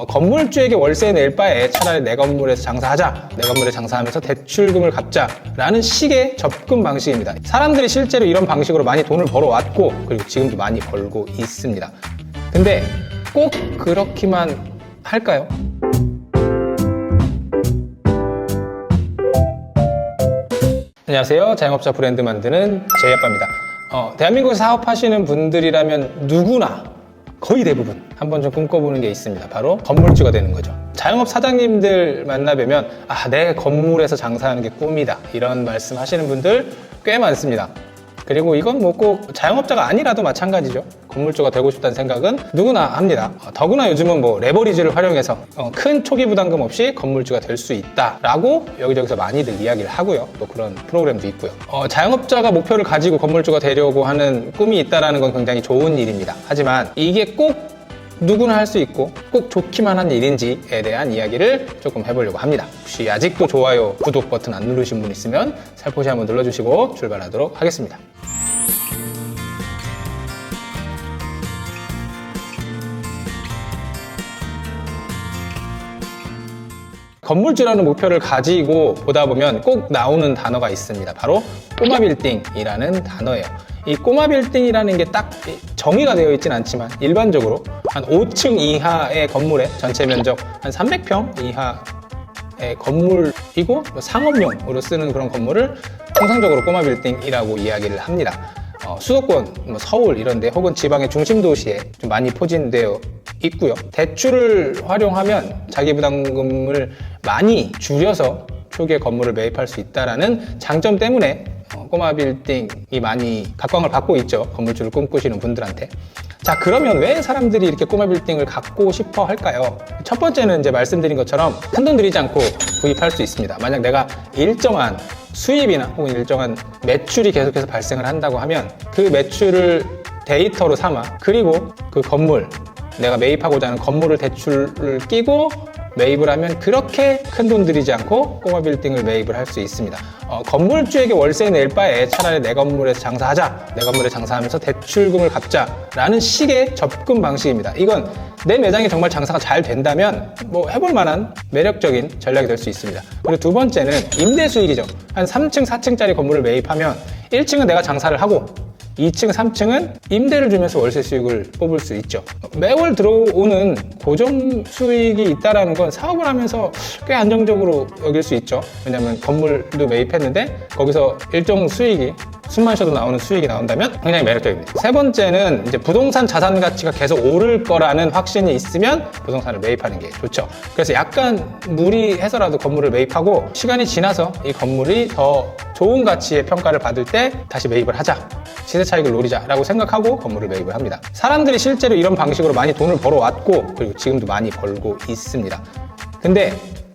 건물주에게 월세 낼 바에 차라리 내 건물에서 장사하자, 내 건물에 장사하면서 대출금을 갚자라는 식의 접근 방식입니다. 사람들이 실제로 이런 방식으로 많이 돈을 벌어왔고, 그리고 지금도 많이 벌고 있습니다. 근데 꼭 그렇기만 할까요? 안녕하세요. 자영업자 브랜드 만드는 제이아빠입니다. 대한민국에서 사업하시는 분들이라면 누구나 거의 대부분 한번 좀 꿈꿔보는 게 있습니다. 바로 건물주가 되는 거죠. 자영업 사장님들 만나뵈면 내 건물에서 장사하는 게 꿈이다, 이런 말씀 하시는 분들 꽤 많습니다. 그리고 이건 뭐 꼭 자영업자가 아니라도 마찬가지죠. 건물주가 되고 싶다는 생각은 누구나 합니다. 더구나 요즘은 뭐 레버리지를 활용해서 큰 초기 부담금 없이 건물주가 될 수 있다라고 여기저기서 많이들 이야기를 하고요. 또 그런 프로그램도 있고요. 자영업자가 목표를 가지고 건물주가 되려고 하는 꿈이 있다는 건 굉장히 좋은 일입니다. 하지만 이게 꼭 누구나 할 수 있고 꼭 좋기만 한 일인지에 대한 이야기를 조금 해보려고 합니다. 혹시 아직도 좋아요, 구독 버튼 안 누르신 분 있으면 살포시 한번 눌러주시고 출발하도록 하겠습니다. 건물주라는 목표를 가지고 보다 보면 꼭 나오는 단어가 있습니다. 바로 꼬마 빌딩이라는 단어예요. 이 꼬마 빌딩이라는 게 딱 정의가 되어 있진 않지만 일반적으로 한 5층 이하의 건물의 전체 면적 한 300평 이하의 건물이고 상업용으로 쓰는 그런 건물을 통상적으로 꼬마 빌딩이라고 이야기를 합니다. 수도권, 서울 이런데 혹은 지방의 중심 도시에 좀 많이 포진되어 있고요. 대출을 활용하면 자기 부담금을 많이 줄여서 초기에 건물을 매입할 수 있다는 장점 때문에 꼬마 빌딩이 많이 각광을 받고 있죠. 건물주를 꿈꾸시는 분들한테. 자, 그러면 왜 사람들이 이렇게 꼬마 빌딩을 갖고 싶어 할까요? 첫 번째는 이제 말씀드린 것처럼 큰돈 들이지 않고 구입할 수 있습니다. 만약 내가 일정한 수입이나 혹은 일정한 매출이 계속해서 발생을 한다고 하면 그 매출을 데이터로 삼아, 그리고 그 건물, 내가 매입하고자 하는 건물을 대출을 끼고 매입을 하면 그렇게 큰 돈 들이지 않고 꼬마 빌딩을 매입을 할 수 있습니다. 건물주에게 월세 낼 바에 차라리 내 건물에서 장사하자, 내 건물에 장사하면서 대출금을 갚자라는 식의 접근 방식입니다. 이건 내 매장이 정말 장사가 잘 된다면 뭐 해볼 만한 매력적인 전략이 될 수 있습니다. 그리고 두 번째는 임대 수익이죠. 한 3층, 4층짜리 건물을 매입하면 1층은 내가 장사를 하고 2층, 3층은 임대를 주면서 월세 수익을 뽑을 수 있죠. 매월 들어오는 고정 수익이 있다는 건 사업을 하면서 꽤 안정적으로 여길 수 있죠. 왜냐하면 건물도 매입했는데 거기서 일정 수익이, 숨만 쉬어도 나오는 수익이 나온다면 굉장히 매력적입니다. 세 번째는 이제 부동산 자산 가치가 계속 오를 거라는 확신이 있으면 부동산을 매입하는 게 좋죠. 그래서 약간 무리해서라도 건물을 매입하고 시간이 지나서 이 건물이 더 좋은 가치의 평가를 받을 때 다시 매입을 하자, 시세 차익을 노리자라고 생각하고 건물을 매입을 합니다. 사람들이 실제로 이런 방식으로 많이 돈을 벌어왔고, 그리고 지금도 많이 벌고 있습니다. 근데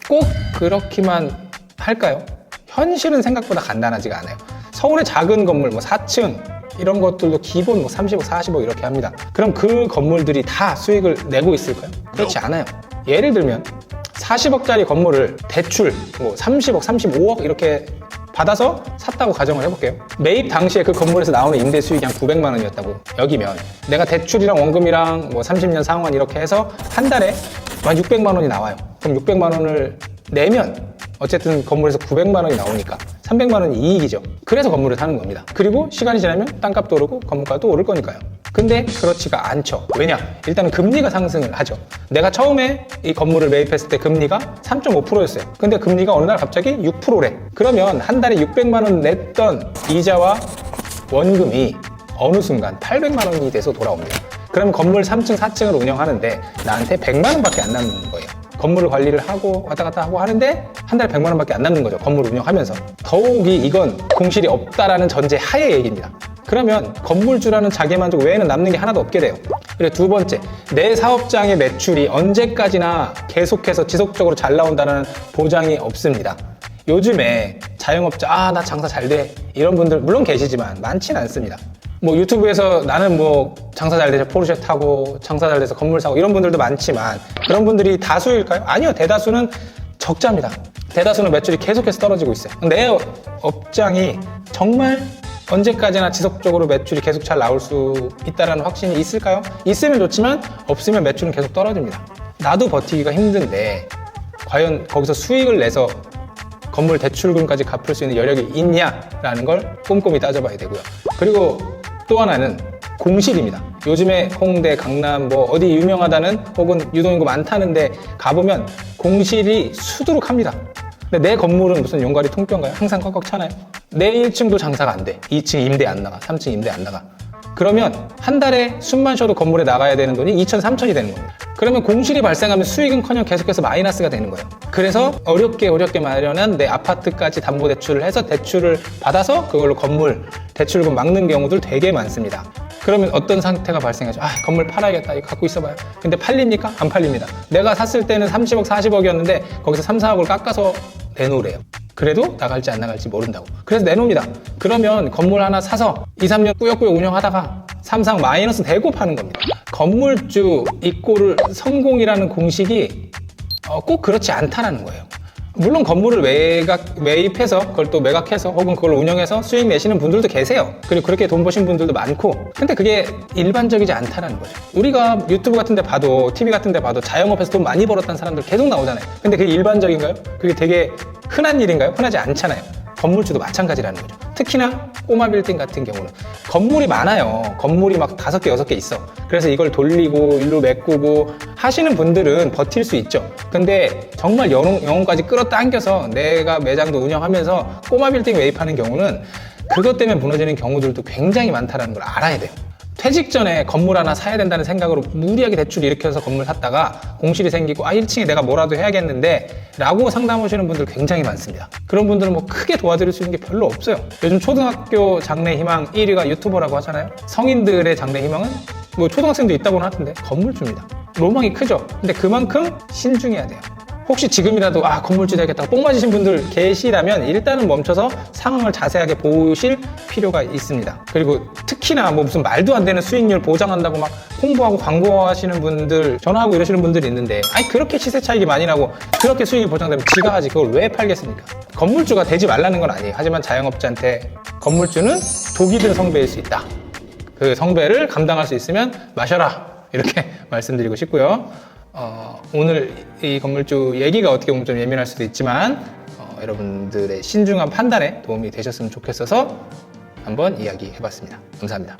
꼭 그렇기만 할까요? 현실은 생각보다 간단하지가 않아요. 서울의 작은 건물 4층 이런 것들도 기본 30억, 40억 이렇게 합니다. 그럼 그 건물들이 다 수익을 내고 있을까요? 그렇지 않아요. 예를 들면 40억짜리 건물을 대출 30억, 35억 이렇게 받아서 샀다고 가정을 해볼게요. 매입 당시에 그 건물에서 나오는 임대 수익이 한 900만 원이었다고 여기면 내가 대출이랑 원금이랑 30년 상환 이렇게 해서 한 달에 한 600만 원이 나와요. 그럼 600만 원을 내면 어쨌든 건물에서 900만 원이 나오니까 300만 원이 이익이죠. 그래서 건물을 사는 겁니다. 그리고 시간이 지나면 땅값도 오르고 건물가도 오를 거니까요. 근데 그렇지가 않죠. 왜냐? 일단은 금리가 상승을 하죠. 내가 처음에 이 건물을 매입했을 때 금리가 3.5%였어요. 근데 금리가 어느 날 갑자기 6%래. 그러면 한 달에 600만 원 냈던 이자와 원금이 어느 순간 800만 원이 돼서 돌아옵니다. 그러면 건물 3층, 4층을 운영하는데 나한테 100만 원밖에 안 남는 거예요. 건물을 관리를 하고 왔다 갔다 하고 하는데 한 달에 100만 원밖에 안 남는 거죠. 건물을 운영하면서. 더욱이 이건 공실이 없다라는 전제 하에 얘기입니다. 그러면 건물주라는 자기만족 외에는 남는 게 하나도 없게 돼요. 그리고 두 번째, 내 사업장의 매출이 언제까지나 계속해서 지속적으로 잘 나온다는 보장이 없습니다. 요즘에 자영업자, 나 장사 잘 돼, 이런 분들 물론 계시지만 많지는 않습니다. 유튜브에서 나는 장사 잘 돼서 포르쉐 타고 장사 잘 돼서 건물 사고 이런 분들도 많지만 그런 분들이 다수일까요? 아니요. 대다수는 적자입니다. 대다수는 매출이 계속해서 떨어지고 있어요. 내 업장이 정말 언제까지나 지속적으로 매출이 계속 잘 나올 수 있다는 확신이 있을까요? 있으면 좋지만 없으면 매출은 계속 떨어집니다. 나도 버티기가 힘든데 과연 거기서 수익을 내서 건물 대출금까지 갚을 수 있는 여력이 있냐라는 걸 꼼꼼히 따져봐야 되고요. 그리고 또 하나는 공실입니다. 요즘에 홍대, 강남 뭐 어디 유명하다는 혹은 유동인구 많다는데 가보면 공실이 수두룩합니다. 근데 내 건물은 무슨 용가리 통뼈인가요? 항상 꽉꽉 차나요? 내 1층도 장사가 안 돼. 2층 임대 안 나가. 3층 임대 안 나가. 그러면 한 달에 숨만 쉬어도 건물에 나가야 되는 돈이 2천, 3천이 되는 겁니다. 그러면 공실이 발생하면 수익은커녕 계속해서 마이너스가 되는 거예요. 그래서 어렵게 마련한 내 아파트까지 담보대출을 해서 대출을 받아서 그걸로 건물 대출금 막는 경우들 되게 많습니다. 그러면 어떤 상태가 발생하죠? 아, 건물 팔아야겠다. 이거 갖고 있어봐요. 근데 팔립니까? 안 팔립니다. 내가 샀을 때는 30억, 40억이었는데 거기서 3, 4억을 깎아서 내놓으래요. 그래도 나갈지 안 나갈지 모른다고. 그래서 내놓습니다. 그러면 건물 하나 사서 2, 3년 꾸역꾸역 운영하다가 3, 4억 마이너스 대고 파는 겁니다. 건물주 이꼬르 성공이라는 공식이 꼭 그렇지 않다는 거예요. 물론 건물을 매입해서 그걸 또 매각해서 혹은 그걸 운영해서 수익 내시는 분들도 계세요. 그리고 그렇게 돈 버신 분들도 많고, 근데 그게 일반적이지 않다는 거죠. 우리가 유튜브 같은 데 봐도 TV 같은 데 봐도 자영업해서 돈 많이 벌었다는 사람들 계속 나오잖아요. 근데 그게 일반적인가요? 그게 되게 흔한 일인가요? 흔하지 않잖아요. 건물주도 마찬가지라는 거죠. 특히나 꼬마 빌딩 같은 경우는 건물이 많아요. 건물이 막 5개, 6개 있어. 그래서 이걸 돌리고 일로 메꾸고 하시는 분들은 버틸 수 있죠. 근데 정말 영혼까지 끌어당겨서 내가 매장도 운영하면서 꼬마 빌딩 매입하는 경우는 그것 때문에 무너지는 경우들도 굉장히 많다는 걸 알아야 돼요. 퇴직 전에 건물 하나 사야 된다는 생각으로 무리하게 대출 일으켜서 건물 샀다가 공실이 생기고 1층에 내가 뭐라도 해야겠는데 라고 상담하시는 분들 굉장히 많습니다. 그런 분들은 뭐 크게 도와드릴 수 있는 게 별로 없어요. 요즘 초등학교 장래 희망 1위가 유튜버라고 하잖아요. 성인들의 장래 희망은 뭐 초등학생도 있다고는 하던데 건물주입니다. 로망이 크죠. 근데 그만큼 신중해야 돼요. 혹시 지금이라도 건물주 되겠다고 뽕 맞으신 분들 계시다면 일단은 멈춰서 상황을 자세하게 보실 필요가 있습니다. 그리고 특히나 뭐 무슨 말도 안 되는 수익률 보장한다고 막 홍보하고 광고하시는 분들, 전화하고 이러시는 분들이 있는데 그렇게 시세 차익이 많이 나고 그렇게 수익이 보장되면 지가 하지 그걸 왜 팔겠습니까? 건물주가 되지 말라는 건 아니에요. 하지만 자영업자한테 건물주는 독이 든 성배일 수 있다. 그 성배를 감당할 수 있으면 마셔라. 이렇게 말씀드리고 싶고요. 오늘 이 건물주 얘기가 어떻게 보면 좀 예민할 수도 있지만 여러분들의 신중한 판단에 도움이 되셨으면 좋겠어서 한번 이야기해봤습니다. 감사합니다.